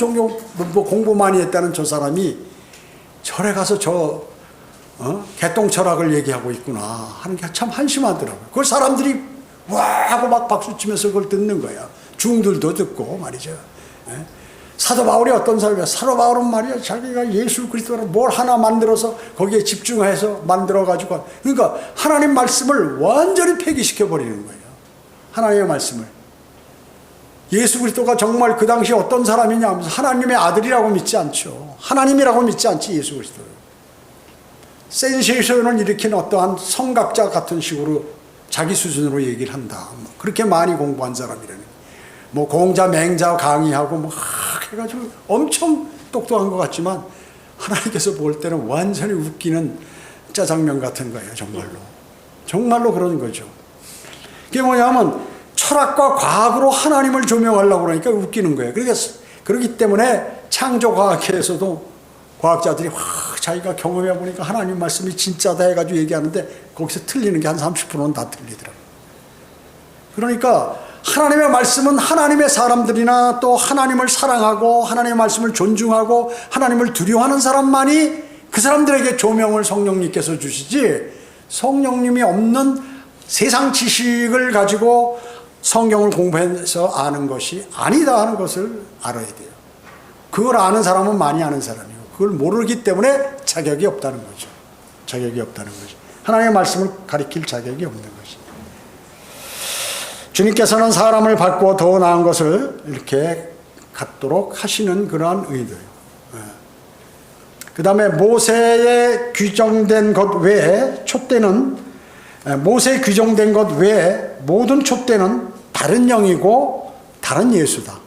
공부 많이 했다는 저 사람이 절에 가서 개똥 철학을 얘기하고 있구나 하는 게 참 한심하더라고요. 그걸 사람들이 와 하고 막 박수 치면서 그걸 듣는 거야. 중들도 듣고 말이죠. 사도 바울이 어떤 사람이야? 사도 바울은 말이야, 자기가 예수 그리스도로 뭘 하나 만들어서 거기에 집중해서 만들어가지고, 그러니까 하나님 말씀을 완전히 폐기시켜 버리는 거예요. 하나님의 말씀을. 예수 그리스도가 정말 그 당시 어떤 사람이냐 하면서 하나님의 아들이라고 믿지 않죠. 하나님이라고 믿지 않지, 예수 그리스도를. 센세이션을 일으키는 어떠한 성각자 같은 식으로 자기 수준으로 얘기를 한다. 그렇게 많이 공부한 사람이라는. 공자 맹자 강의하고 해가지고 엄청 똑똑한 것 같지만 하나님께서 볼 때는 완전히 웃기는 짜장면 같은 거예요. 정말로 그런 거죠. 그게 뭐냐면 철학과 과학으로 하나님을 조명하려고 그러니까 웃기는 거예요. 그렇기 때문에 창조과학회에서도 과학자들이 자기가 경험해 보니까 하나님 말씀이 진짜다 해가지고 얘기하는데 거기서 틀리는 게 한 30%는 다 틀리더라고요. 그러니까 하나님의 말씀은 하나님의 사람들이나 또 하나님을 사랑하고 하나님의 말씀을 존중하고 하나님을 두려워하는 사람만이 그 사람들에게 조명을 성령님께서 주시지, 성령님이 없는 세상 지식을 가지고 성경을 공부해서 아는 것이 아니다 하는 것을 알아야 돼요. 그걸 아는 사람은 많이 아는 사람이고 그걸 모르기 때문에 자격이 없다는 거죠. 자격이 없다는 거죠. 하나님의 말씀을 가리킬 자격이 없는 거죠. 주님께서는 사람을 바꾸어 더 나은 것을 이렇게 갖도록 하시는 그러한 의도예요. 그 다음에 모세에 규정된 것 외에 촛대는, 모세에 규정된 것 외에 모든 촛대는 다른 영이고 다른 예수다.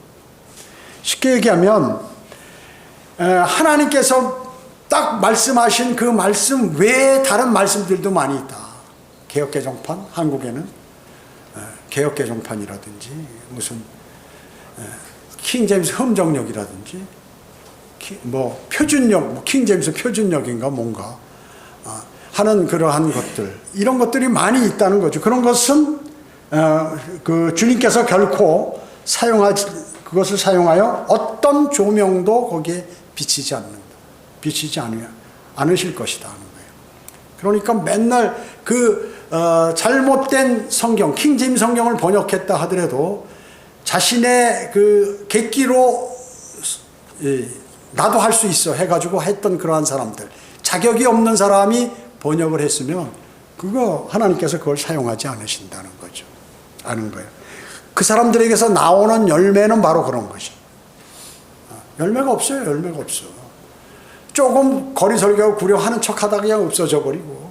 쉽게 얘기하면 하나님께서 딱 말씀하신 그 말씀 외에 다른 말씀들도 많이 있다. 개역개정판, 한국에는 개역개정판이라든지 무슨 킹제임스 흠정역이라든지 표준역, 킹제임스 표준역인가 뭔가 하는 그러한 것들, 이런 것들이 많이 있다는 거죠. 그런 것은 그 주님께서 결코 그것을 사용하여 어떤 조명도 거기에 비치지 않으실 것이다 하는 거예요. 그러니까 맨날 잘못된 성경, 킹제임스 성경을 번역했다 하더라도 자신의 그 객기로 나도 할 수 있어 해가지고 했던 그러한 사람들, 자격이 없는 사람이 번역을 했으면 그거 하나님께서 그걸 사용하지 않으신다는 거죠. 아는 거예요. 그 사람들에게서 나오는 열매는 바로 그런 것이. 열매가 없어요. 열매가 없어. 조금 거리 설교하고 구려하는 척하다가 그냥 없어져 버리고,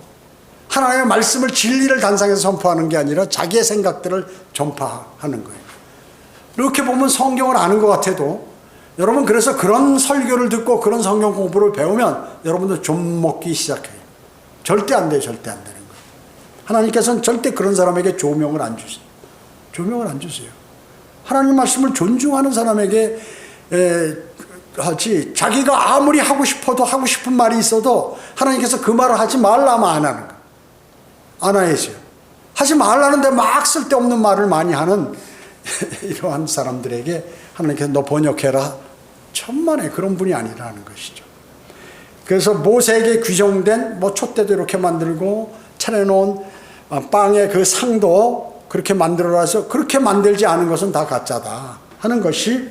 하나님의 말씀을 진리를 단상에서 선포하는 게 아니라 자기의 생각들을 전파하는 거예요. 이렇게 보면 성경을 아는 것 같아도 여러분, 그래서 그런 설교를 듣고 그런 성경 공부를 배우면 여러분도 좀 먹기 시작해요. 절대 안 돼요. 절대 안 되는 거예요. 하나님께서는 절대 그런 사람에게 조명을 안 주세요. 조명을 안 주세요. 하나님 말씀을 존중하는 사람에게 하지, 자기가 아무리 하고 싶어도, 하고 싶은 말이 있어도 하나님께서 그 말을 하지 말라면 안 하는 거예요. 안 해야죠. 하지 말라는데 막 쓸데없는 말을 많이 하는 이러한 사람들에게 하나님께서 너 번역해라, 천만에 그런 분이 아니라는 것이죠. 그래서 모세에게 규정된 촛대도 이렇게 만들고 차려놓은 빵의 그 상도 그렇게 만들어라서, 그렇게 만들지 않은 것은 다 가짜다 하는 것이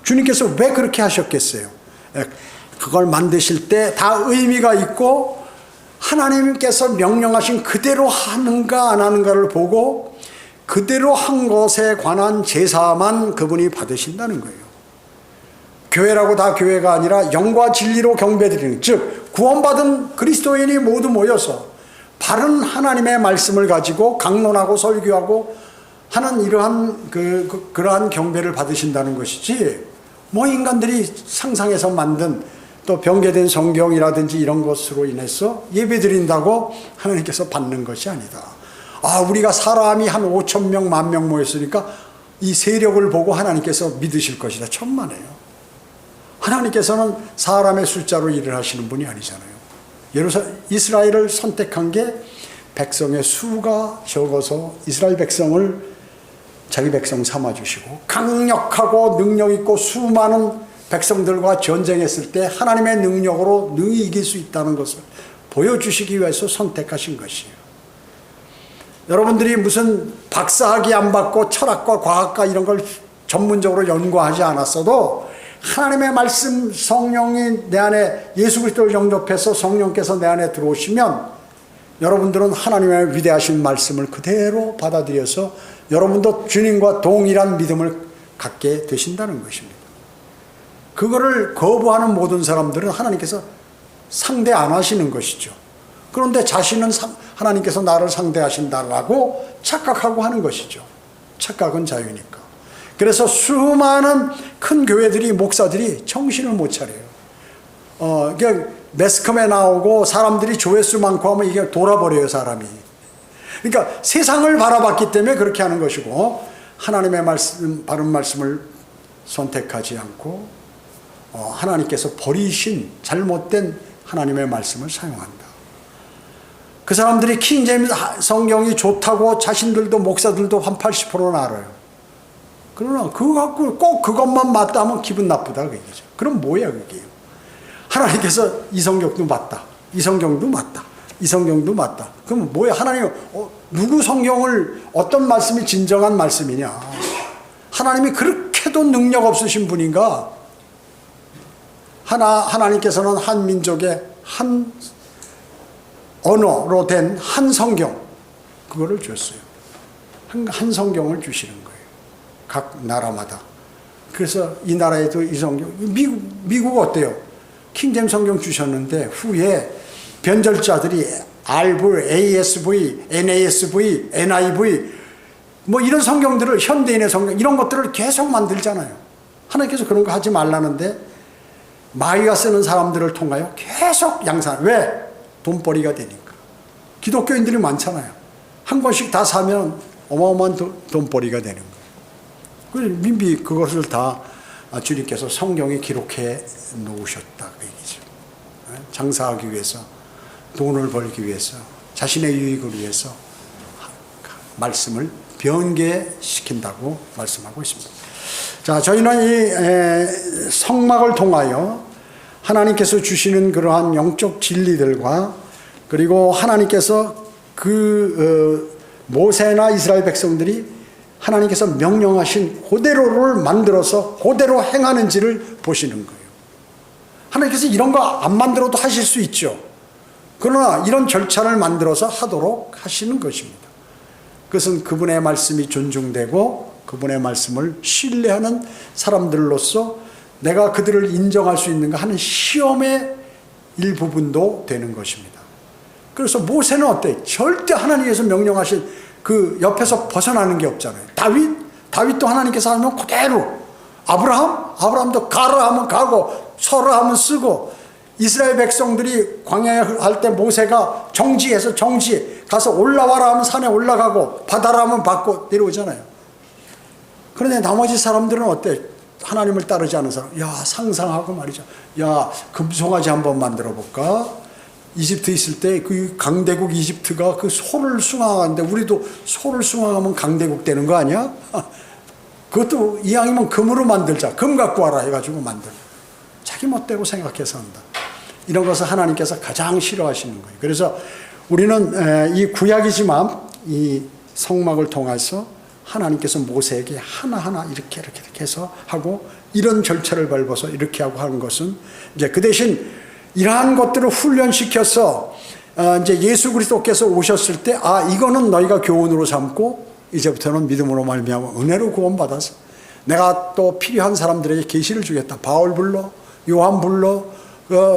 주님께서 왜 그렇게 하셨겠어요? 그걸 만드실 때 다 의미가 있고 하나님께서 명령하신 그대로 하는가 안 하는가를 보고 그대로 한 것에 관한 제사만 그분이 받으신다는 거예요. 교회라고 다 교회가 아니라 영과 진리로 경배드리는, 즉 구원받은 그리스도인이 모두 모여서 바른 하나님의 말씀을 가지고 강론하고 설교하고 하는 이러한 그러한 경배를 받으신다는 것이지, 인간들이 상상해서 만든 또 변개된 성경이라든지 이런 것으로 인해서 예배드린다고 하나님께서 받는 것이 아니다. 우리가 사람이 한 5,000명, 10,000명 모였으니까 이 세력을 보고 하나님께서 믿으실 것이다. 천만에요. 하나님께서는 사람의 숫자로 일을 하시는 분이 아니잖아요. 이스라엘을 선택한 게 백성의 수가 적어서 이스라엘 백성을 자기 백성 삼아주시고, 강력하고 능력 있고 수많은 백성들과 전쟁했을 때 하나님의 능력으로 능히 이길 수 있다는 것을 보여주시기 위해서 선택하신 것이에요. 여러분들이 무슨 박사학위 안 받고 철학과 과학과 이런 걸 전문적으로 연구하지 않았어도 하나님의 말씀, 성령이 내 안에, 예수 그리스도를 영접해서 성령께서 내 안에 들어오시면 여러분들은 하나님의 위대하신 말씀을 그대로 받아들여서 여러분도 주님과 동일한 믿음을 갖게 되신다는 것입니다. 그거를 거부하는 모든 사람들은 하나님께서 상대 안 하시는 것이죠. 그런데 자신은 하나님께서 나를 상대하신다라고 착각하고 하는 것이죠. 착각은 자유니까. 그래서 수많은 큰 교회들이, 목사들이 정신을 못 차려요. 그러니까 매스컴에 나오고 사람들이 조회수 많고 하면 이게 돌아버려요, 사람이. 그러니까 세상을 바라봤기 때문에 그렇게 하는 것이고, 하나님의 말씀, 바른 말씀을 선택하지 않고 하나님께서 버리신 잘못된 하나님의 말씀을 사용한다. 그 사람들이 킹제임스 성경이 좋다고 자신들도, 목사들도 한 80%는 알아요. 그러나 그거 갖고 꼭 그것만 맞다 하면 기분 나쁘다 그 얘기죠. 그럼 뭐야 그게? 하나님께서 이 성경도 맞다, 이 성경도 맞다, 이 성경도 맞다. 그럼 뭐야? 하나님 누구 성경을, 어떤 말씀이 진정한 말씀이냐? 하나님이 그렇게도 능력 없으신 분인가? 하나님께서는 한 민족의 한 언어로 된 한 성경, 그거를 줬어요. 한 성경을 주시는 거예요. 각 나라마다. 그래서 이 나라에도 이 성경, 미국 어때요? 킹제임스 성경 주셨는데 후에 변절자들이 RV, ASV, NASV, NIV 이런 성경들을, 현대인의 성경 이런 것들을 계속 만들잖아요. 하나님께서 그런 거 하지 말라는데 마귀가 쓰는 사람들을 통하여 계속 양산. 왜? 돈벌이가 되니까. 기독교인들이 많잖아요. 한 권씩 다 사면 어마어마한 돈벌이가 되는 거예요. 민비 그것을 다 주님께서 성경에 기록해 놓으셨다 그 얘기죠. 장사하기 위해서, 돈을 벌기 위해서, 자신의 유익을 위해서 말씀을 변개시킨다고 말씀하고 있습니다. 자, 저희는 이 성막을 통하여 하나님께서 주시는 그러한 영적 진리들과 그리고 하나님께서 모세나 이스라엘 백성들이 하나님께서 명령하신 그대로를 만들어서 그대로 행하는지를 보시는 거예요. 하나님께서 이런 거 안 만들어도 하실 수 있죠. 그러나 이런 절차를 만들어서 하도록 하시는 것입니다. 그것은 그분의 말씀이 존중되고 그분의 말씀을 신뢰하는 사람들로서 내가 그들을 인정할 수 있는가 하는 시험의 일부분도 되는 것입니다. 그래서 모세는 어때? 절대 하나님께서 명령하신 그 옆에서 벗어나는 게 없잖아요. 다윗도 하나님께서 하면 그대로. 아브라함도 가라 하면 가고 서라 하면 쓰고, 이스라엘 백성들이 광야에 할 때 모세가 정지해서 가서 올라와라 하면 산에 올라가고 바다라 하면 받고 내려오잖아요. 그런데 나머지 사람들은 어때? 하나님을 따르지 않은 사람. 야, 상상하고 말이죠. 야, 금송아지 한번 만들어 볼까? 이집트 있을 때 그 강대국 이집트가 그 소를 숭앙하는데 우리도 소를 숭앙하면 강대국 되는 거 아니야? 그것도 이왕이면 금으로 만들자. 금 갖고 와라 해가지고 만들어. 자기 멋대로 생각해서 한다. 이런 것을 하나님께서 가장 싫어하시는 거예요. 그래서 우리는 이 구약이지만 이 성막을 통해서 하나님께서 모세에게 하나하나 이렇게 해서 하고, 이런 절차를 밟아서 이렇게 하고 하는 것은 이제 그 대신 이러한 것들을 훈련시켜서 이제 예수 그리스도께서 오셨을 때 이거는 너희가 교훈으로 삼고 이제부터는 믿음으로 말미암아 은혜로 구원받아서 내가 또 필요한 사람들에게 계시를 주겠다. 바울 불러, 요한 불러,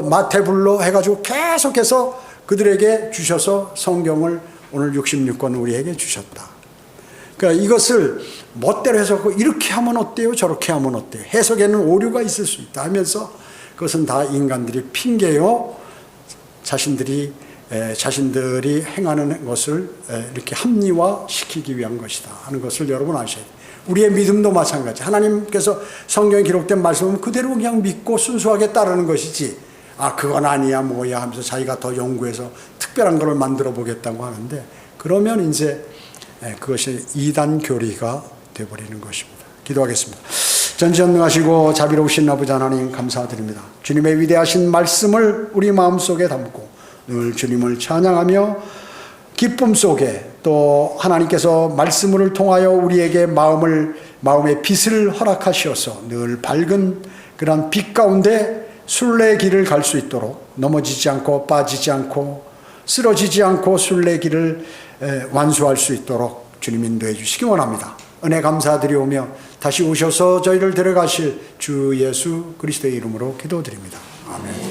마태 불러 해가지고 계속해서 그들에게 주셔서 성경을 오늘 66권 우리에게 주셨다. 그러니까 이것을 멋대로 해석하고 이렇게 하면 어때요? 저렇게 하면 어때요? 해석에는 오류가 있을 수 있다 하면서 그것은 다 인간들이 핑계요. 자신들이 행하는 것을 이렇게 합리화시키기 위한 것이다 하는 것을 여러분 아셔야 돼요. 우리의 믿음도 마찬가지. 하나님께서 성경에 기록된 말씀은 그대로 그냥 믿고 순수하게 따르는 것이지, 그건 아니야 뭐야 하면서 자기가 더 연구해서 특별한 것을 만들어 보겠다고 하는데, 그러면 이제 그것이 이단 교리가 되어버리는 것입니다. 기도하겠습니다. 전지전능하시고 자비로우신 아버지 하나님 감사드립니다. 주님의 위대하신 말씀을 우리 마음속에 담고 늘 주님을 찬양하며 기쁨 속에 또 하나님께서 말씀을 통하여 우리에게 마음의 빛을 허락하시어서 늘 밝은 그런 빛 가운데 순례의 길을 갈 수 있도록, 넘어지지 않고 빠지지 않고 쓰러지지 않고 순례의 길을 완수할 수 있도록 주님 인도해 주시기 원합니다. 은혜 감사드리오며 다시 오셔서 저희를 데려가실 주 예수 그리스도의 이름으로 기도드립니다. 아멘.